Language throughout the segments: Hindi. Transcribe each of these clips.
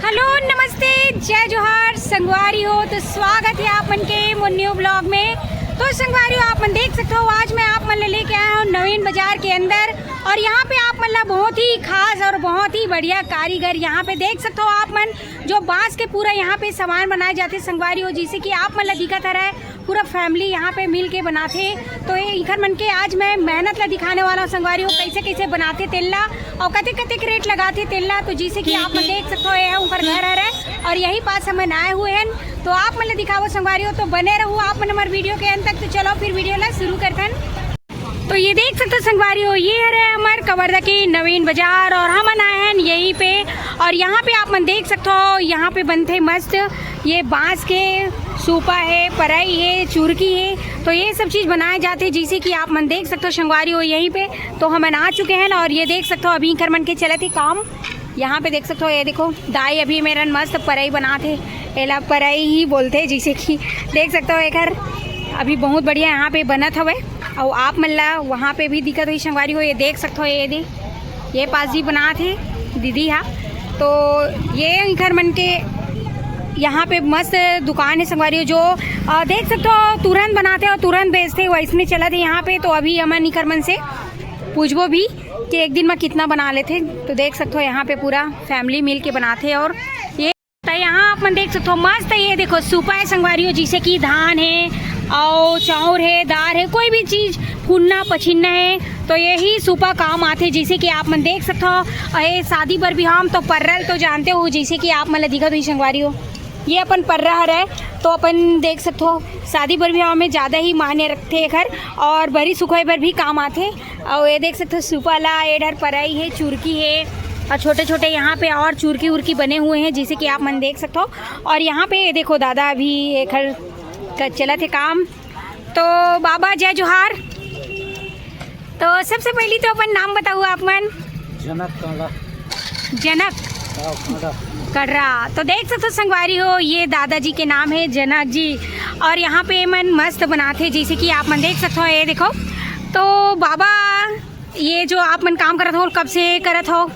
हेलो नमस्ते जय जोहार संगवारी हो। तो स्वागत है आप मन के न्यू ब्लॉग में। तो संगवारी हो आप मन देख सकते हो आज मैं आप मन लेके आया हूँ नवीन बाजार के अंदर। और यहाँ पे आप मन बहुत ही खास और बहुत ही बढ़िया कारीगर यहाँ पे देख सकते हो आप मन जो बांस के पूरा यहाँ पे सामान बनाए जाते संगवारी हो, जिसे कि आप मन दिखत रहा है पूरा फैमिली यहाँ पे मिल के बनाते। तो ये इखर मन के आज मैं मेहनत ला दिखाने वाला हूँ संगवारी हो, कैसे कैसे बनाते तेल्ला और कते कते रेट लगाते तेल्ला। तो जिसे कि आप मन देख सकते हो ये ऊपर घर है और यही पास हम आए हुए हैं। तो आप मन दिखाओ संगवारी हो, तो बने रहो आप मन हमारे वीडियो के अंत तक। तो चलो फिर वीडियो ला शुरू करते हैं। तो ये देख सकते हो संगवारी हो ये है हमारे कवर्धा की नवीन बाजार और हम आए हैं यहीं पे। और यहाँ पे आप मन देख सकते हो यहाँ पे बनते मस्त ये बांस के सूपा है, पराई है, चुरकी है। तो ये सब चीज़ बनाए जाते हैं जिसे कि आप मन देख सकते हो संगवारी हो यहीं पे। तो हम आ चुके हैं और ये देख सकते हो अभी कर मन के चले थे काम। यहाँ पे देख सकते हो ये देखो दाई अभी मेरा मस्त पराई बनाते एला पराई ही बोलते जिसे कि देख सकते हो एक अभी बहुत बढ़िया यहाँ पे बनत हवे। और आप मल्ला वहाँ पे भी दिक्कत हुई संगवारी हो ये देख सकते हो ये पास जी बना थे दीदी। हाँ तो ये घर मन के यहाँ पे मस्त दुकान है संगवारी हो जो देख सकते हो तुरंत बनाते और तुरंत बेचते वैसने चला थे यहाँ पे। तो अभी अमन निकर मन से पूछबो भी कि एक दिन में कितना बना लेते। तो देख सकते हो यहाँ पे पूरा फैमिली मिल के बनाते। और ये यहाँ आप मन देख सकते हो मस्त ये देखो सूपा है संगवारी हो जिसे कि धान है और चाउर है, दाल है, कोई भी चीज़ भुनना पछीना है तो यही सूपा काम आते। जैसे कि आप मन देख सकते हो ये शादी पर भी हम तो पर्रल तो जानते हो जैसे कि आप मन दिखत हुई संगवारी हो ये अपन पर्रा है। तो अपन देख सकते हो शादी पर भी हमें ज़्यादा ही मायने रखते घर और बड़ी सुखाई पर भी काम आते। और ये देख सकते हो सूपा ला एडर पराई है, चुरकी है और छोटे छोटे यहाँ पे और चुरकी उरकी बने हुए हैं जिसे कि आप मन देख सकते हो। और यहाँ पे देखो दादा अभी एक घर चला थे काम। तो बाबा जय जोहार। तो सबसे पहले तो अपन नाम बताओ आप मन। जनक कटरा। तो देख सकते हो संगवारी हो ये दादाजी के नाम है जनक जी। और यहाँ पे मन मस्त बनाते जैसे कि आप मन देख सकते हो ये देखो। तो बाबा ये जो आप मन काम करत हो कब से करत हो?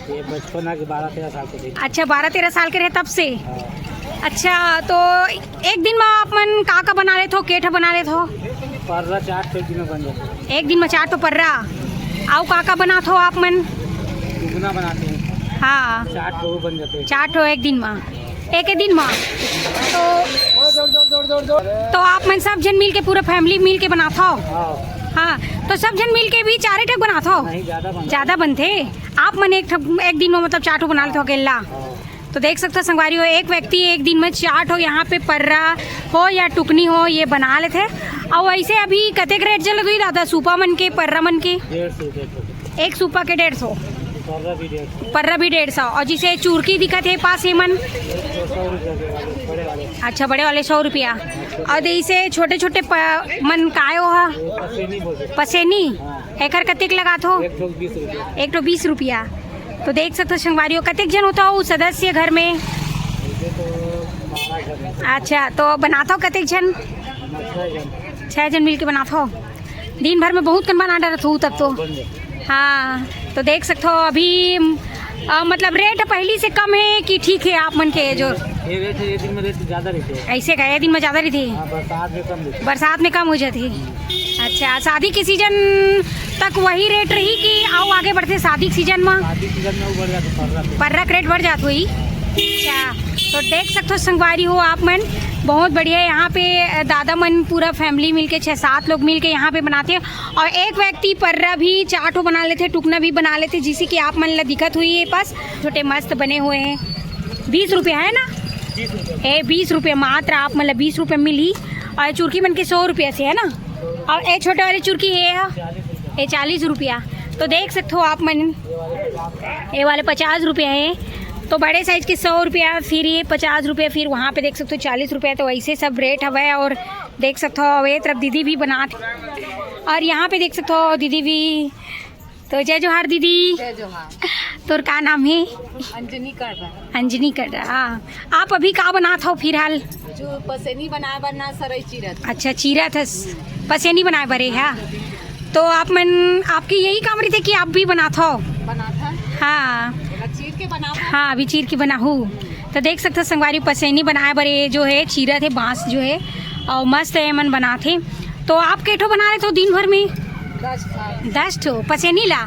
ये बचपन के 12-13 साल के। अच्छा 12-13 साल के रहे तब से। अच्छा तो एक दिन में आप मन का बना लेते हो, केठा बना लेते हो? पर्रा चाट एक दिन में बन जाता है। एक दिन में चाट तो पर्रा आओ का बनाते हो आप मन? दुगना बनाते हैं। हाँ चाट वो बन जाते हैं। चाट हो एक दिन में तो आप मन सब जन मिल के पूरा फैमिली मिल के बनाते हो? हाँ तो सब जन मिल के भी चारे ठक बनाते हो? ज़्यादा बनते आप मन एक दिन में मतलब चाटो बना लेते हो अकेला। तो देख सकते हो संगवारी हो एक व्यक्ति एक दिन में चाट हो यहाँ पे पर्रा हो या टुकनी हो ये बना लेते। और वैसे अभी कतेक रेट चलत हुई दादा सूपा मन के पर्रा मन के? 150। एक सूपा के 150, पर्रा भी 150। और जिसे चूरकी दिखत है पास है मन 100 रुपये। अच्छा बड़े वाले 100 रुपया। और इसे छोटे छोटे मन कायो हा पसेनी एकर कतेक लगात हो? 120 रुपया। तो देख सकते हो संगवारी हो कतेक जन होता हो सदस्य घर में? अच्छा तो बनाता हो कतेक जन? 6 जन मिल के बनाता हो। दिन भर में बहुत कन बना डरत हो तब तो। हाँ तो देख सकते हो अभी मतलब रेट पहली से कम है कि ठीक है आप मन के जो ये रेट है, ये दिन में रेट ज़्यादा रहते हैं। ऐसे का ये दिन में ज़्यादा रहती है? बरसात में कम हो जाती है। अच्छा शादी के सीजन तक वही रेट रही कि आओ आगे बढ़ते शादी के सीजन में पर्रा रेट बढ़ जाती हुई? अच्छा तो देख सकते हो संगवारी हो आप मन बहुत बढ़िया यहाँ पे दादा मन पूरा फैमिली मिलके 6-7 लोग मिलके यहाँ पे बनाते हैं। और एक व्यक्ति पर्रा भी चाटो बना लेते, टुकना भी बना लेते जिसे कि आप मन ला दिक्कत हुई है पास छोटे मस्त बने हुए हैं। 20 रुपया है ना? 20 रुपये मात्र आप मतलब 20 रुपये मिली। और चुरकी बन के 100 रुपये से है ना? और ये छोटे वाली चुरकी है ये 40 रुपया। तो देख सकते हो आप मन ये वाले 50 रुपये हैं। तो बड़े साइज के 100 रुपया, फिर ये 50 रुपये, फिर वहाँ पे देख सकते हो 40 रुपये। तो ऐसे सब रेट हवे। और देख सकते हो ये तरफ दीदी भी बनाते और यहाँ पे देख सकते हो दीदी भी। तो जय जोहार दीदी। जय जोहार। तोर का नाम है? अंजनी कर रहा। अंजनी कर रहा। आप अभी का बनाते हो फिलहाल? जो पसेनी बनाए बनना सरई चीरत। अच्छा चीरा था पसेनी बनाए बरे है। तो आप मन आपकी यही काम रही थे कि आप भी बनाते हो? बना था। हाँ चीर के बना। हाँ अभी चीर के बना हूँ। तो देख सकते हो संगवारी पसैनी बनाए बर ये जो है चीरा थे बांस जो है और मस्त है मन बना थे। तो आप केठो बना रहे थे दिन भर में 10 ठो पसैनी ला।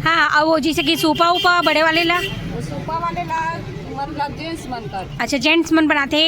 हाँ और वो जैसे कि सूपा उपा बड़े वाले ला, सूपा वाले ला मतलब जेंट्स मन कर। अच्छा जेंट्स मन बनाते।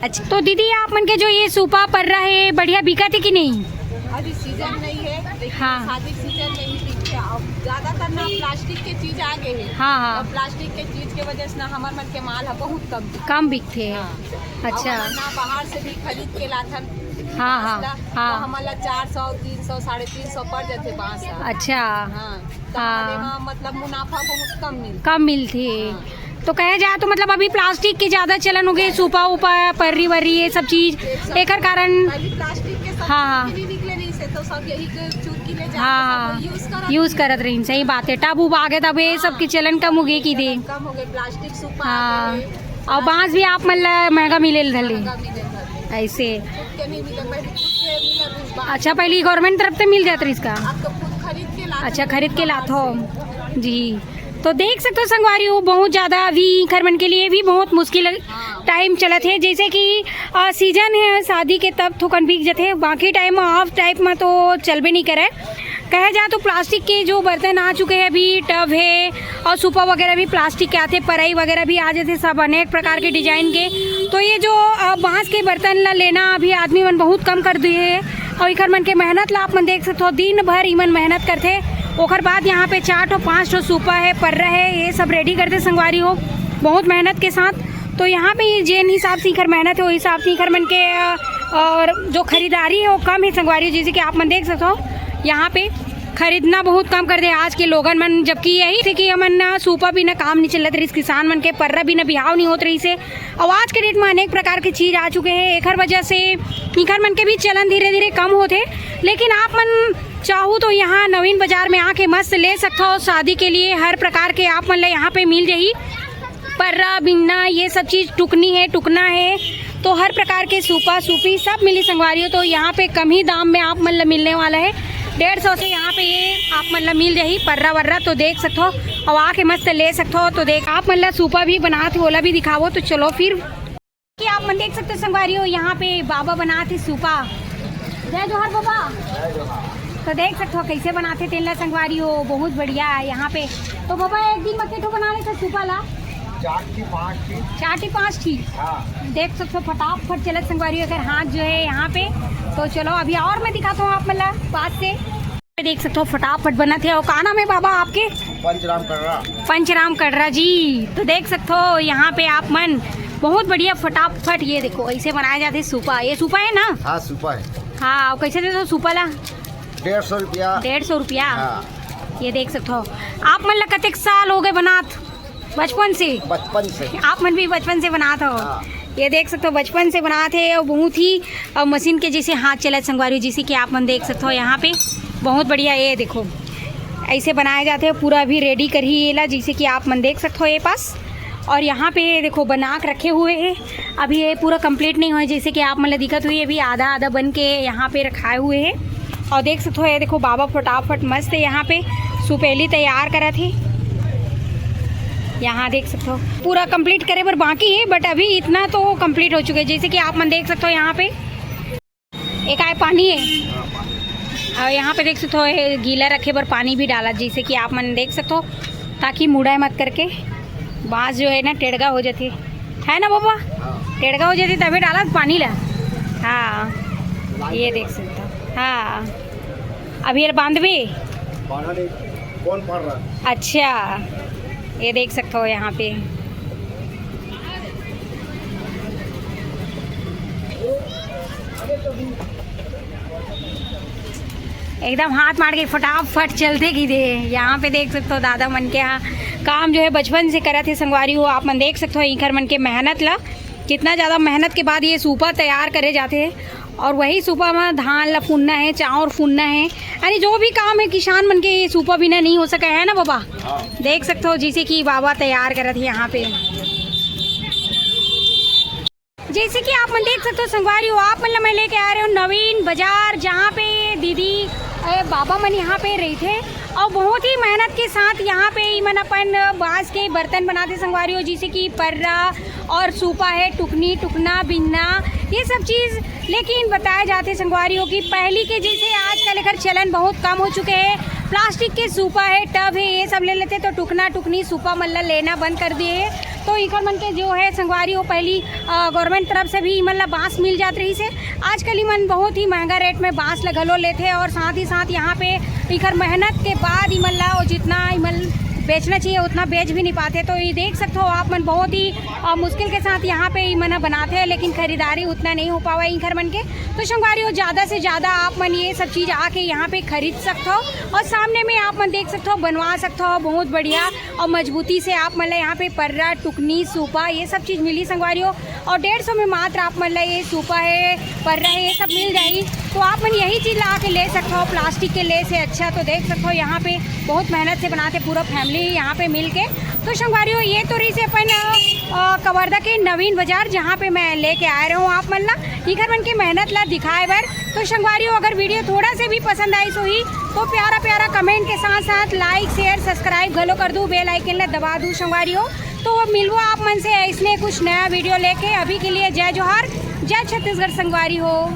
अच्छा तो दीदी आप मन के जो ये सूपा पर रहा है बढ़िया बिका थे कि नहीं? अभी सीजन नहीं है, लेकिन हाँ। शादी सीजन नहीं बिकते। अब ज्यादातर ना प्लास्टिक के चीज आ गए हैं। हाँ हाँ तो प्लास्टिक के चीज के वजह से ना हमारे मन के माल है बहुत कम। कम बिकते हैं। हाँ। अच्छा और ना बाहर से भी खरीद के लाथन। हाँ हाँ तो हाँ हमारा 400 300 350 पड़ जाते बांस। अच्छा हाँ तो हाँ। हमारे यहाँ मतलब मुनाफा बहुत कम मिलता। कम मिलती है। तो कहे जाए तो मतलब अभी प्लास्टिक के ज़्यादा चलन हो गए, सूपा उपा पर्री वर्री ये सब चीज़ एक कारण। पहले प्लास्टिक के सब हाँ। चीज़ भी निकले नहीं से तो सब यही के चूरकी ले जाके हाँ सब यूज़ करत रही। सही बात है। टब उब आ गए तब ये सब की चलन कम हो गई की दे। कम हो गए प्लास्टिक सूपा हाँ और बांस भी आप मतलब महंगा मिले धले ऐसे। अच्छा पहले गवर्नमेंट तरफ से मिल जाता है इसका। अच्छा खरीद के लाथो जी। तो देख सकते हो संगवारी हो बहुत ज़्यादा अभी खरमन के लिए भी बहुत मुश्किल टाइम चलत है। जैसे कि सीजन है शादी के तब थोकन बिक जाते, बाकी टाइम ऑफ टाइप में तो चलबे नहीं करे। कहे जाए तो प्लास्टिक के जो बर्तन आ चुके हैं अभी, टब है और सूपा वगैरह भी प्लास्टिक के आते, पराई वगैरह भी आ जाते, सब अनेक प्रकार के डिजाइन के। तो ये जो बांस के बर्तन ला लेना अभी आदमी मन बहुत कम कर दिए है। और इखर मन के मेहनत ला आप मन देख सकते हो, दिन भर इमन मेहनत करते। ओखर बाद यहाँ पे 4 और 5 सूपा है, पर्रा है, ये सब रेडी करते संगवारी हो बहुत मेहनत के साथ। तो यहाँ पे ये जेन हिसाब से इखर मेहनत है वो हिसाब से इखर मन के और जो खरीदारी है वो कम है संगवारी। जैसे कि आप मन देख सकते हो यहाँ पे खरीदना बहुत कम कर दे आज के लोगन मन, जबकि यही थे कि हमन ना सूपा भी ना काम नहीं चलत रही, किसान मन के पर्रा भी ना बिहाव नहीं होत रही से। और आज के डेट में अनेक प्रकार की चीज़ आ चुके हैं, एकर वजह से इखर मन के भी चलन धीरे धीरे कम होते। लेकिन आप मन चाहो तो यहाँ नवीन बाजार में आके मस्त ले सकते हो। शादी के लिए हर प्रकार के आप मन यहाँ पे मिल जाही, पर्रा बिन्ना ये सब चीज़, टुकनी है टुकना है, तो हर प्रकार के सूपा सूपी सब मिली संगवारी हो। तो यहाँ पे कम ही दाम में आप मतलब मिलने वाला है, 150 से यहाँ पे ये आप मतलब मिल जाही पर्रा वर्रा। तो देख सकते हो और आके मस्त ले सकते हो। तो देख आप मतलब सूपा भी बनाते ओला भी दिखावो। तो चलो फिर कि आप मन देख सकते हो संगवारी हो यहाँ पे बाबा बनाते सूपा। जय जोहर बाबा। तो देख सकते हो कैसे बनाते तेला संगवारी हो, बहुत बढ़िया है यहाँ पे। तो बाबा एक दिन में केठो बना लेते सूपा ला? 4 से 5 ठीक। देख सकते हो फटाफट चलत संगवारी अगर हाथ जो है यहाँ पे। तो चलो अभी और मैं दिखाता हूँ आप मतलब पास से। देख सकते हो फटाफट बना थे। और का नाम है बाबा आपके? पंचराम कड़रा जी। तो देख सकते हो यहाँ पे आप मन बहुत बढ़िया फटाफट ये देखो ऐसे बनाए जाते सूपा। ये सूपा है ना? हाँ सूपा है। हाँ कैसे देते हो सूपा ला? 150 रुपया। 150 रुपया। हाँ। ये देख सकते हो आप मन ला कतेक साल हो गए बनात? बचपन से? बचपन से। आप मन भी बचपन से बनाते हो? हाँ। ये देख सकते हो बचपन से बनाते हैं और बहुत ही मशीन के जैसे हाथ चला संगवारी, जैसे कि आप मन देख सकते हो यहाँ पे बहुत बढ़िया। ये देखो ऐसे बनाए जाते हैं, पूरा भी रेडी कर ही ये ला, जैसे कि आप मन देख सकते हो ये पास। और यहाँ पे देखो बना के रखे हुए हैं, अभी ये पूरा कंप्लीट नहीं हुआ है, जैसे कि आप मन दिक्कत हुई अभी आधा आधा बन के यहाँ पे रखाए हुए हैं। और देख सकते हो ये देखो बाबा फटाफट मस्त है यहाँ पे सुपेली तैयार करा थे। यहाँ देख सकते हो पूरा कंप्लीट करे पर बाकी है, बट अभी इतना तो कंप्लीट हो चुके हैं। जैसे कि आप मन देख सकते हो यहाँ पे एक आए पानी है और यहाँ पे देख सकते हो गीला रखे पर पानी भी डाला, जैसे कि आप मन देख सकते हो, ताकि मुड़ाए मत करके। बाँस जो है ना टेढ़गा हो जाती है ना बाबा, टेढ़गा हो जाती तभी डाला पानी ला। हाँ ये देख सकते हो। हाँ अभी ये बांधवे कौन पढ़ रहा? अच्छा ये देख सकते हो यहाँ पे एकदम हाथ मार के फटाफट चलते की दे। यहाँ पे देख सकते हो दादा मन के यहाँ काम जो है बचपन से करा थे संगवारी हो। आप मन देख सकते हो इखर मन के मेहनत ला, कितना ज़्यादा मेहनत के बाद ये सूपा तैयार करे जाते हैं। और वही सूपा में धान ला फूनना है, चावल फूनना है, यानी जो भी काम है किसान मन के ये सूपा बिना नहीं हो सका है ना बाबा। देख सकते हो जैसे कि बाबा तैयार करे थे यहाँ पे, जैसे कि आप मन देख सकते हो संगवारी हो। आप मतलब मैं लेके आ रहे हो नवीन बाजार, जहाँ पे दीदी बाबा मन यहाँ पे रहे थे और बहुत ही मेहनत के साथ यहाँ पे मन अपन बांस के बर्तन बनाते संगवारी हो, जैसे कि पर्रा और सूपा है, टुकनी, टुकना, बिन्ना, ये सब चीज़। लेकिन बताया जाते संगवारी हो कि पहली के जैसे आजकल एकर चलन बहुत कम हो चुके हैं। प्लास्टिक के सूपा है, टब है, ये सब ले लेते, तो टुकना, टुकनी, सूपा मल्ला लेना बंद कर दिए है। तो इकर मन के जो है संगवारी हो पहली गवर्नमेंट तरफ से भी मतलब बांस मिल जात रही से। आजकल मन बहुत ही महंगा रेट में बांस लगलो लेते, और साथ ही साथ यहाँ पे इकर मेहनत के बाद इमल्ला और जितना इमल बेचना चाहिए उतना बेच भी नहीं पाते। तो ये देख सकते हो आप मन बहुत ही मुश्किल के साथ यहाँ पे मन बनाते हैं, लेकिन खरीदारी उतना नहीं हो पावा इनकर मन के। तो संगवारी हो ज़्यादा से ज़्यादा आप मन ये सब चीज़ आके यहाँ पे खरीद सकते हो, और सामने में आप मन देख सकते हो बनवा सकते हो बहुत बढ़िया और मजबूती से। आप मतलब यहाँ पे पर्रा, टुकनी, सूपा ये सब चीज़ मिली संगवारी हो, और 150 में मात्र आप मतलब ये सूपा है, पर्रा है, ये सब मिल जाएगी। तो आप मन यही चीज़ ला के ले सकते हो प्लास्टिक के ले से अच्छा। तो देख सकते हो यहाँ पे बहुत मेहनत से बनाते पूरा फैमिली यहाँ पे मिल के। तो संगवारी हो ये तो रही से अपन कवर्धा के नवीन बाजार जहाँ पे मैं लेके आ रहा हूँ आप मन ला इधर मन के मेहनत ला दिखाए बर। तो संगवारी हो अगर वीडियो थोड़ा से भी पसंद आई सो ही तो प्यारा प्यारा कमेंट के साथ साथ लाइक शेयर सब्सक्राइब घलो कर दूँ, बेल आइकन ला दबा दूँ संगवारी हो। तो मिलूँ आप मन से इसने कुछ नया वीडियो लेके। अभी के लिए जय जोहार, जय छत्तीसगढ़ संगवारी हो।